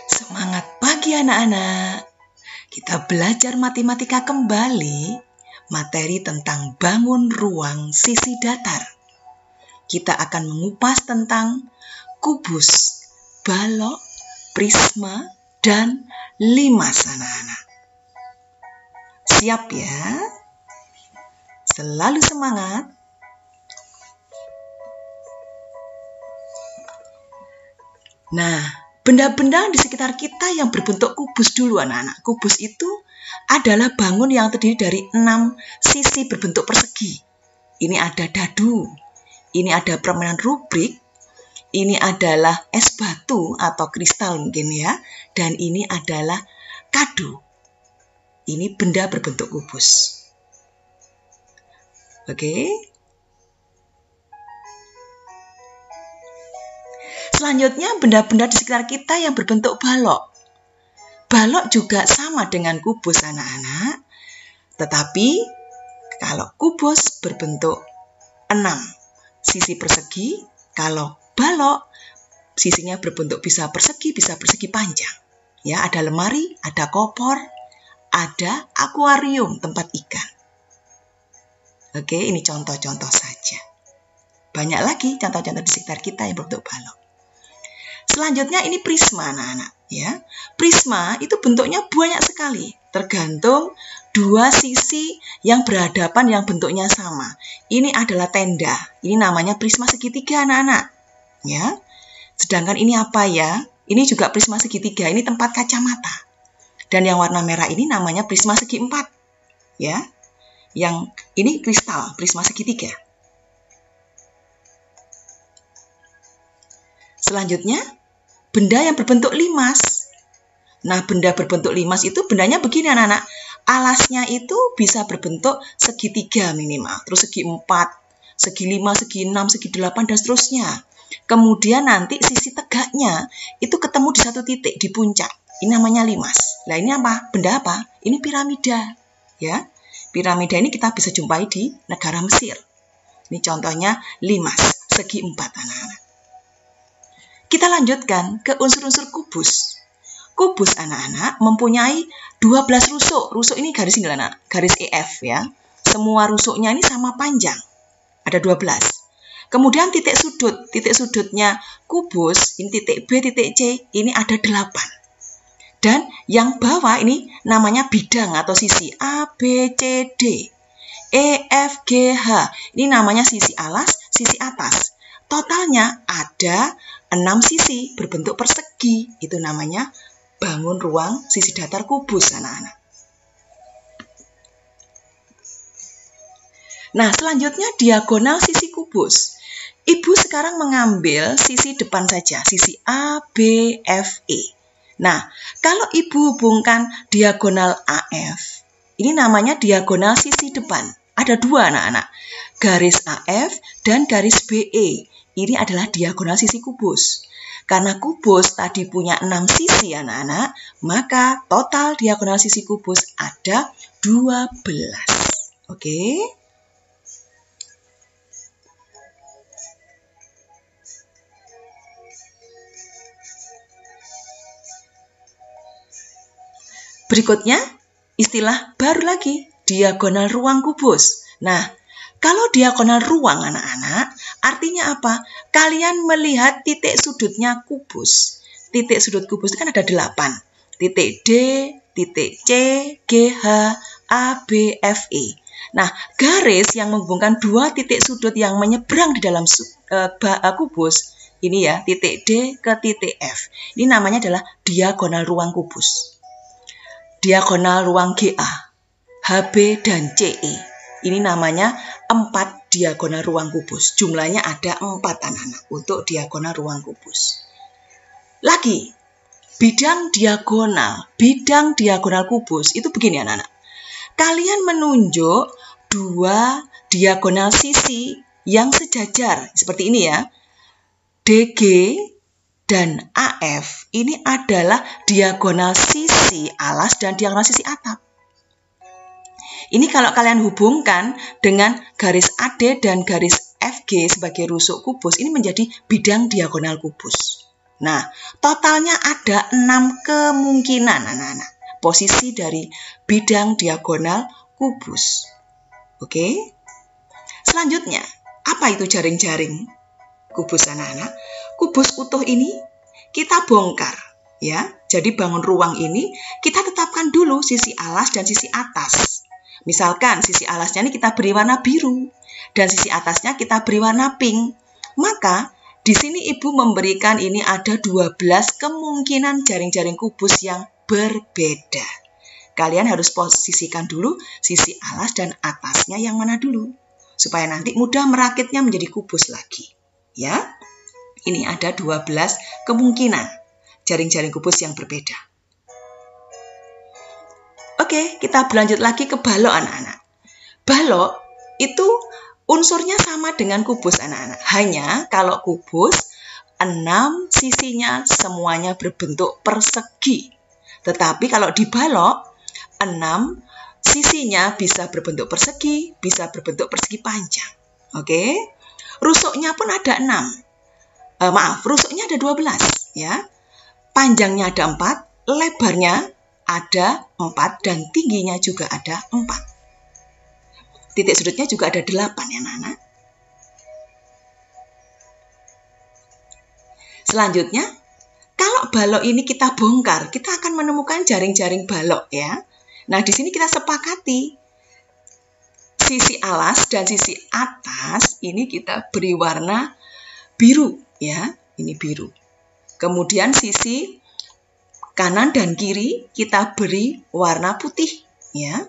Semangat pagi anak-anak. Kita belajar matematika kembali, materi tentang bangun ruang sisi datar. Kita akan mengupas tentang kubus, balok, prisma, dan limas anak-anak. Siap ya? Selalu semangat. Nah, benda-benda di sekitar kita yang berbentuk kubus dulu anak-anak. Kubus itu adalah bangun yang terdiri dari 6 sisi berbentuk persegi. Ini ada dadu, ini ada permainan rubrik, ini adalah es batu atau kristal mungkin ya, dan ini adalah kado. Ini benda berbentuk kubus. Oke. Selanjutnya benda-benda di sekitar kita yang berbentuk balok. Balok juga sama dengan kubus anak-anak, tetapi kalau kubus berbentuk 6 sisi persegi, kalau balok sisinya berbentuk bisa persegi panjang. Ya, ada lemari, ada kopor, ada akuarium tempat ikan. Oke, ini contoh-contoh saja. Banyak lagi contoh-contoh di sekitar kita yang berbentuk balok. Selanjutnya ini prisma anak-anak ya. Prisma itu bentuknya banyak sekali, tergantung dua sisi yang berhadapan yang bentuknya sama. Ini adalah tenda. Ini namanya prisma segitiga anak-anak ya. Sedangkan ini apa ya? Ini juga prisma segitiga. Ini tempat kacamata. Dan yang warna merah ini namanya prisma segi empat ya. Yang ini kristal, prisma segitiga. Selanjutnya, benda yang berbentuk limas. Nah, benda berbentuk limas itu bendanya begini anak-anak. Alasnya itu bisa berbentuk segitiga minimal, terus segi 4, segi 5, segi 6, segi 8, dan seterusnya. Kemudian nanti sisi tegaknya itu ketemu di satu titik, di puncak. Ini namanya limas. Nah, ini apa? Benda apa? Ini piramida. Ya, piramida ini kita bisa jumpai di negara Mesir. Ini contohnya limas, segi 4 anak-anak. Kita lanjutkan ke unsur-unsur kubus. Kubus anak-anak mempunyai 12 rusuk. Rusuk ini garis ini anak, garis EF ya. Semua rusuknya ini sama panjang. Ada 12. Kemudian titik sudut. Titik sudutnya kubus, ini titik B, titik C, ini ada 8. Dan yang bawah ini namanya bidang atau sisi A, B, C, D. E, F, G, H. Ini namanya sisi alas, sisi atas. Totalnya ada 6 sisi berbentuk persegi. Itu namanya bangun ruang sisi datar kubus anak-anak. Nah, selanjutnya diagonal sisi kubus. Ibu sekarang mengambil sisi depan saja, sisi A, B, F, E. Nah, kalau ibu hubungkan diagonal AF, ini namanya diagonal sisi depan. Ada 2 anak-anak, garis AF dan garis BE. Ini adalah diagonal sisi kubus. Karena kubus tadi punya 6 sisi anak-anak, maka total diagonal sisi kubus ada 12. Oke? Berikutnya, istilah baru lagi, diagonal ruang kubus. Nah, kalau diagonal ruang anak-anak, artinya apa? Kalian melihat titik sudutnya kubus. Titik sudut kubus itu kan ada 8. Titik D, titik C, G, H, A, B, F, E. Nah, garis yang menghubungkan 2 titik sudut yang menyeberang di dalam kubus, ini ya, titik D ke titik F. Ini namanya adalah diagonal ruang kubus. Diagonal ruang GA, HB, dan CE. Ini namanya 4 diagonal ruang kubus. Jumlahnya ada 4 anak-anak untuk diagonal ruang kubus. Lagi, bidang diagonal kubus itu begini anak-anak. Kalian menunjuk 2 diagonal sisi yang sejajar. Seperti ini ya. DG dan AF ini adalah diagonal sisi alas dan diagonal sisi atap. Ini kalau kalian hubungkan dengan garis AD dan garis FG sebagai rusuk kubus, ini menjadi bidang diagonal kubus. Nah, totalnya ada 6 kemungkinan anak-anak. Posisi dari bidang diagonal kubus. Oke? Selanjutnya, apa itu jaring-jaring kubus anak-anak? Kubus utuh ini kita bongkar, ya. Jadi bangun ruang ini kita tetapkan dulu sisi alas dan sisi atas. Misalkan sisi alasnya ini kita beri warna biru dan sisi atasnya kita beri warna pink. Maka di sini Ibu memberikan ini ada 12 kemungkinan jaring-jaring kubus yang berbeda. Kalian harus posisikan dulu sisi alas dan atasnya yang mana dulu, supaya nanti mudah merakitnya menjadi kubus lagi. Ya, ini ada 12 kemungkinan jaring-jaring kubus yang berbeda. Oke, kita berlanjut lagi ke balok anak-anak. Balok itu unsurnya sama dengan kubus anak-anak. Hanya kalau kubus 6 sisinya semuanya berbentuk persegi. Tetapi kalau di balok 6 sisinya bisa berbentuk persegi, bisa berbentuk persegi panjang. Oke. Rusuknya pun ada 6. Rusuknya ada 12 ya. Panjangnya ada 4, lebarnya ada 4 dan tingginya juga ada 4. Titik sudutnya juga ada 8 ya anak-anak. Selanjutnya, kalau balok ini kita bongkar, kita akan menemukan jaring-jaring balok ya. Nah, di sini kita sepakati sisi alas dan sisi atas ini kita beri warna biru ya, ini biru. Kemudian sisi kanan dan kiri kita beri warna putih ya.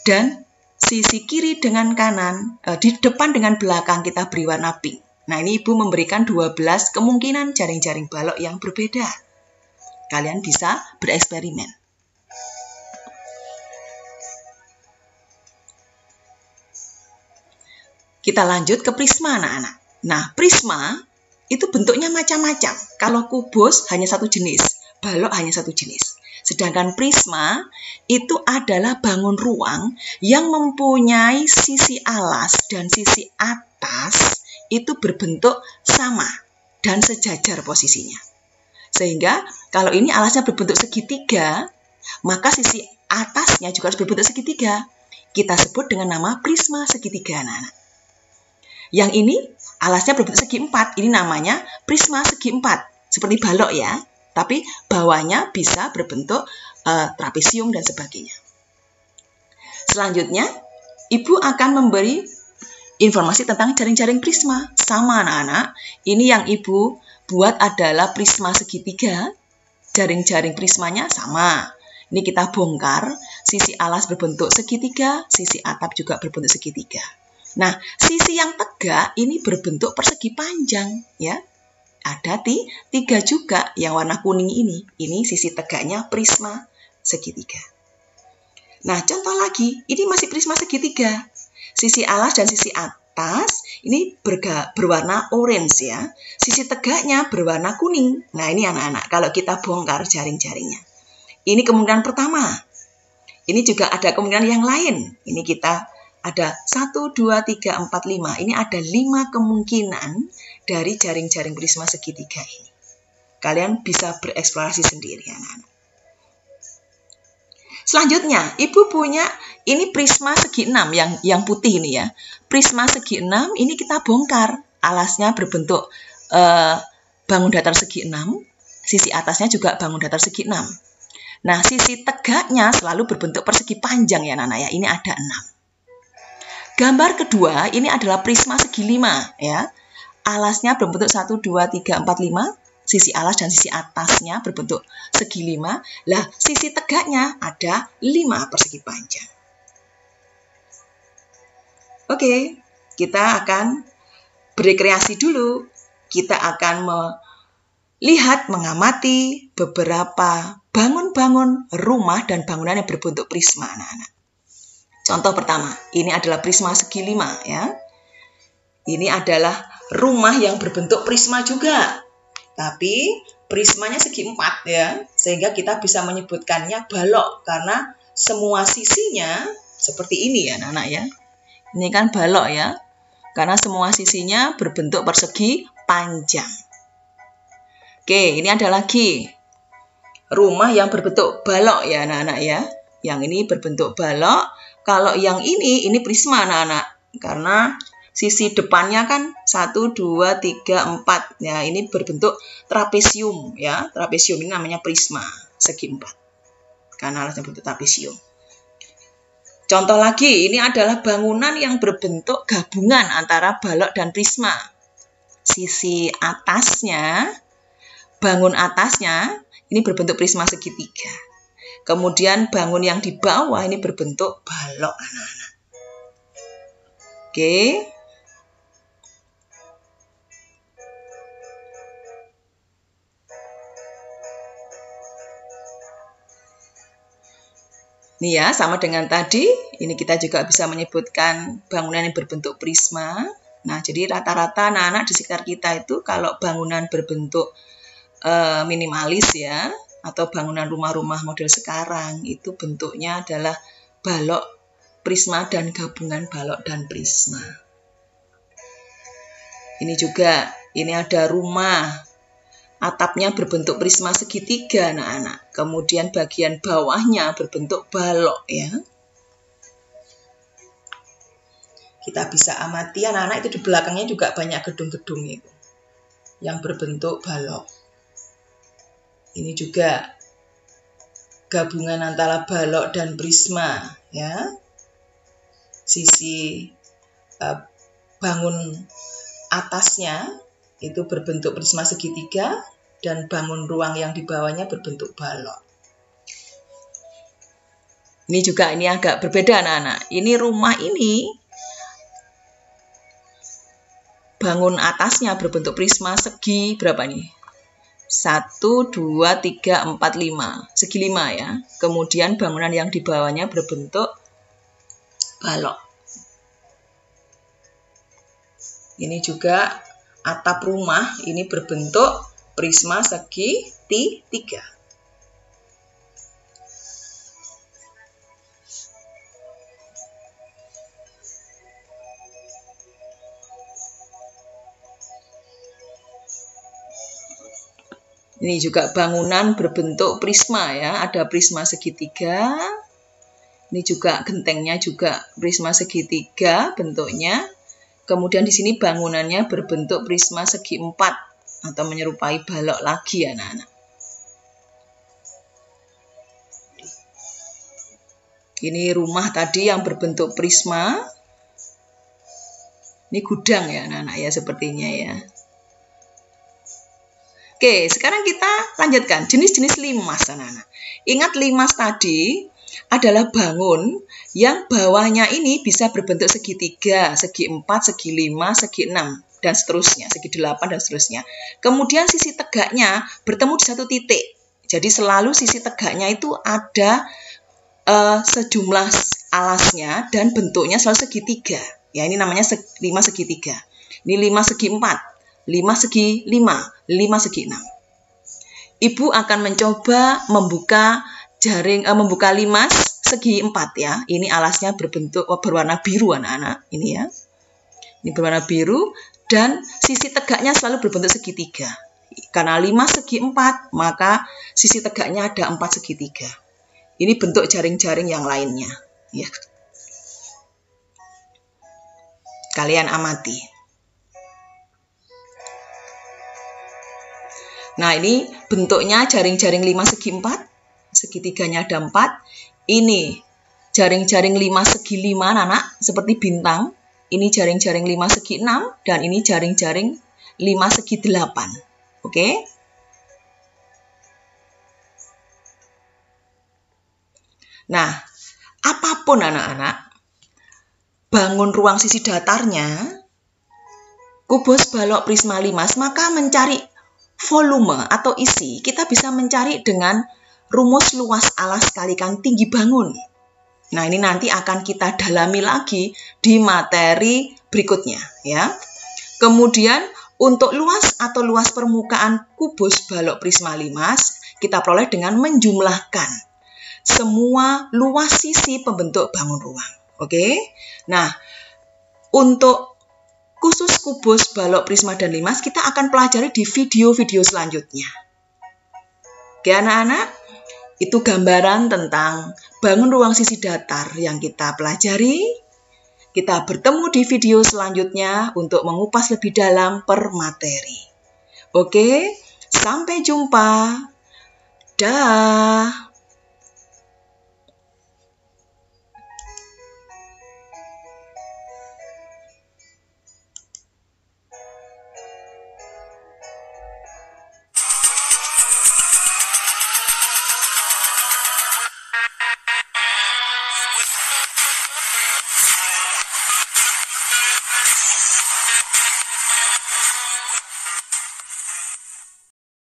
Dan sisi kiri dengan kanan, di depan dengan belakang kita beri warna pink. Nah, ini Ibu memberikan 12 kemungkinan jaring-jaring balok yang berbeda. Kalian bisa bereksperimen. Kita lanjut ke prisma anak-anak. Nah, prisma itu bentuknya macam-macam. Kalau kubus hanya satu jenis, balok hanya satu jenis. Sedangkan prisma itu adalah bangun ruang yang mempunyai sisi alas dan sisi atas itu berbentuk sama dan sejajar posisinya. Sehingga kalau ini alasnya berbentuk segitiga, maka sisi atasnya juga harus berbentuk segitiga. Kita sebut dengan nama prisma segitiga anak-anak. Yang ini alasnya berbentuk segi 4, ini namanya prisma segi 4, seperti balok ya. Tapi bawahnya bisa berbentuk trapesium dan sebagainya. Selanjutnya, Ibu akan memberi informasi tentang jaring-jaring prisma. Sama anak-anak, ini yang Ibu buat adalah prisma segitiga. Jaring-jaring prismanya sama. Ini kita bongkar, sisi alas berbentuk segitiga, sisi atap juga berbentuk segitiga. Nah, sisi yang tegak ini berbentuk persegi panjang ya. Ada 3 juga yang warna kuning ini. Ini sisi tegaknya prisma segitiga. Nah, contoh lagi, ini masih prisma segitiga. Sisi alas dan sisi atas ini berwarna orange ya. Sisi tegaknya berwarna kuning. Nah, ini anak-anak kalau kita bongkar jaring-jaringnya. Ini kemungkinan pertama. Ini juga ada kemungkinan yang lain. Ini kita ada 1, 2, 3, 4, 5. Ini ada 5 kemungkinan dari jaring-jaring prisma segitiga ini. Kalian bisa bereksplorasi sendiri anak-anak. Selanjutnya, Ibu punya ini prisma segi 6 yang putih ini ya. Prisma segi 6 ini kita bongkar. Alasnya berbentuk bangun datar segi 6. Sisi atasnya juga bangun datar segi 6. Nah, sisi tegaknya selalu berbentuk persegi panjang ya anak-anak ya. Ini ada 6. Gambar kedua ini adalah prisma segi 5 ya. Alasnya berbentuk 1, 2, 3, 4, 5. Sisi alas dan sisi atasnya berbentuk segi 5. Lah, sisi tegaknya ada 5 persegi panjang. Oke, kita akan berrekreasi dulu. Kita akan melihat, mengamati beberapa bangun-bangun rumah dan bangunan yang berbentuk prisma anak-anak. Contoh pertama, ini adalah prisma segi 5 ya. Ini adalah rumah yang berbentuk prisma juga. Tapi prismanya segi 4 ya. Sehingga kita bisa menyebutkannya balok karena semua sisinya seperti ini ya anak-anak ya. Ini kan balok ya. Karena semua sisinya berbentuk persegi panjang. Oke, ini ada lagi rumah yang berbentuk balok ya anak-anak ya. Yang ini berbentuk balok. Kalau yang ini prisma anak-anak. Karena sisi depannya kan 1, 2, 3, 4. Ya, ini berbentuk trapesium ya. Trapesium ini namanya prisma segi 4. Karena alasnya berbentuk trapesium. Contoh lagi, ini adalah bangunan yang berbentuk gabungan antara balok dan prisma. Sisi atasnya, bangun atasnya, ini berbentuk prisma segitiga. Kemudian bangun yang di bawah ini berbentuk balok anak-anak. Oke. Ini ya, sama dengan tadi, ini kita juga bisa menyebutkan bangunan yang berbentuk prisma. Nah, jadi rata-rata anak-anak di sekitar kita itu kalau bangunan berbentuk minimalis ya, atau bangunan rumah-rumah model sekarang, itu bentuknya adalah balok, prisma, dan gabungan balok dan prisma. Ini juga, ini ada rumah. Atapnya berbentuk prisma segitiga anak-anak. Kemudian bagian bawahnya berbentuk balok ya. Kita bisa amati anak-anak itu di belakangnya juga banyak gedung-gedung itu yang berbentuk balok. Ini juga gabungan antara balok dan prisma ya. Sisi bangun atasnya itu berbentuk prisma segitiga dan bangun ruang yang di bawahnya berbentuk balok. Ini juga ini agak berbeda anak-anak. Ini rumah ini bangun atasnya berbentuk prisma segi berapa nih? 1, 2, 3, 4, 5. Segi 5 ya. Kemudian bangunan yang di bawahnya berbentuk balok. Ini juga atap rumah ini berbentuk prisma segitiga. Ini juga bangunan berbentuk prisma ya, ada prisma segitiga. Ini juga gentengnya juga prisma segitiga bentuknya. Kemudian di sini bangunannya berbentuk prisma segi 4 atau menyerupai balok lagi anak-anak. Ini rumah tadi yang berbentuk prisma. Ini gudang ya anak-anak ya sepertinya ya. Oke, sekarang kita lanjutkan jenis-jenis limas anak-anak. Ingat limas tadi adalah bangun yang bawahnya ini bisa berbentuk segitiga, segi 4, segi 5, segi 6, dan seterusnya, segi 8, dan seterusnya. Kemudian sisi tegaknya bertemu di satu titik. Jadi selalu sisi tegaknya itu ada sejumlah alasnya dan bentuknya selalu segitiga. Ya, ini namanya 5 segitiga. Ini 5 segi 4, 5 segi 5, 5 segi 6. Ibu akan mencoba membuka limas segi 4 ya. Ini alasnya berwarna biru anak-anak. Ini ya. Ini berwarna biru dan sisi tegaknya selalu berbentuk segitiga. Karena 5 segi 4, maka sisi tegaknya ada 4 segitiga. Ini bentuk jaring-jaring yang lainnya. Ya. Kalian amati. Nah, ini bentuknya jaring-jaring 5 segi 4. Segitiganya ada 4. Ini jaring-jaring 5 segi 5 anak-anak seperti bintang. Ini jaring-jaring 5 segi 6 dan ini jaring-jaring 5 segi 8. Oke? Nah, apapun anak-anak, bangun ruang sisi datarnya, kubus balok prisma limas, maka mencari volume atau isi, kita bisa mencari dengan rumus luas alas kalikan tinggi bangun. Nah, ini nanti akan kita dalami lagi di materi berikutnya ya. Kemudian untuk luas atau luas permukaan kubus balok prisma limas kita peroleh dengan menjumlahkan semua luas sisi pembentuk bangun ruang. Oke. Nah, untuk khusus kubus, balok, prisma, dan limas kita akan pelajari di video-video selanjutnya. Oke anak-anak, itu gambaran tentang bangun ruang sisi datar yang kita pelajari. Kita bertemu di video selanjutnya untuk mengupas lebih dalam per materi. Oke, sampai jumpa. Dah.